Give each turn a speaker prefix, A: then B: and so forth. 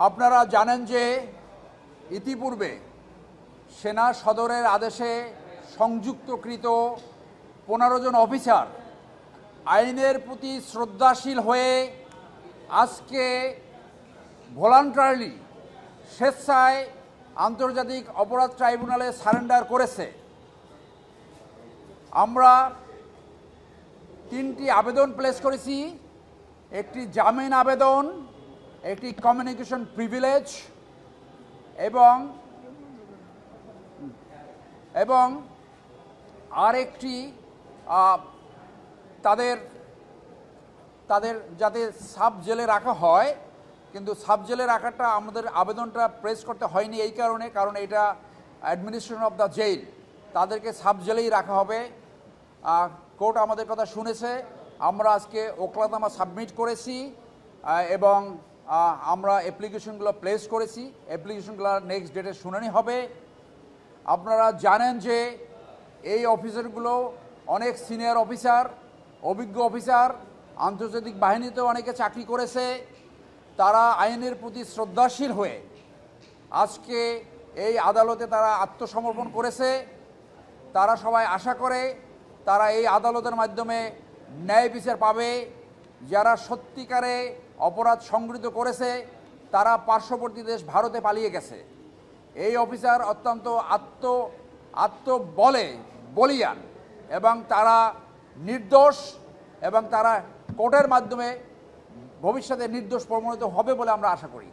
A: আপনারা জানেন যে ইতিপূর্বে সেনা সদরের আদেশে সংযুক্তকৃত 15 জন অফিসার আইনের প্রতি শ্রদ্ধাশীল হয়ে আজকে ভলান্টারিলি স্বেচ্ছায় আন্তর্জাতিক অপরাধ ট্রাইব্যুনালে সারেন্ডার করেছে। আমরা 3টি আবেদন প্লেস করেছি, একটি জামিন আবেদন, একটি কমিউনিকেশন প্রিভিলেজ এবং আরেকটি তাদের যাতে সাব জেলে রাখা হয়, কিন্তু সাব জেলে রাখাটা আমাদের আবেদনটা প্রেস করতে হয়নি এই কারণ এটা অ্যাডমিনিস্ট্রেশন অফ দ্য জেল, তাদেরকে সাব জেলেই রাখা হবে। কোর্ট আমাদের কথা শুনেছে। আমরা আজকে ওকলাতনামা সাবমিট করেছি এবং আমরা অ্যাপ্লিকেশনগুলো প্লেস করেছি। অ্যাপ্লিকেশনগুলো নেক্সট ডেটে শুনানি হবে। আপনারা জানেন যে এই অফিসারগুলো অনেক সিনিয়র অফিসার, অভিজ্ঞ অফিসার, আন্তর্জাতিক বাহিনীতেও অনেকে চাকরি করেছে। তারা আইনের প্রতি শ্রদ্ধাশীল হয়ে আজকে এই আদালতে তারা আত্মসমর্পণ করেছে। তারা সবাই আশা করে তারা এই আদালতের মাধ্যমে ন্যায় বিচার পাবে। যারা সত্যিকারে অপরাধ সংগঠিত করেছে তারা পার্শ্ববর্তী দেশ ভারতে পালিয়ে গেছে। এই অফিসার অত্যন্ত বলিয়ান এবং তারা নির্দোষ এবং তারা কোর্টের মাধ্যমে ভবিষ্যতে নির্দোষ প্রমাণিত হবে বলে আমরা আশা করি।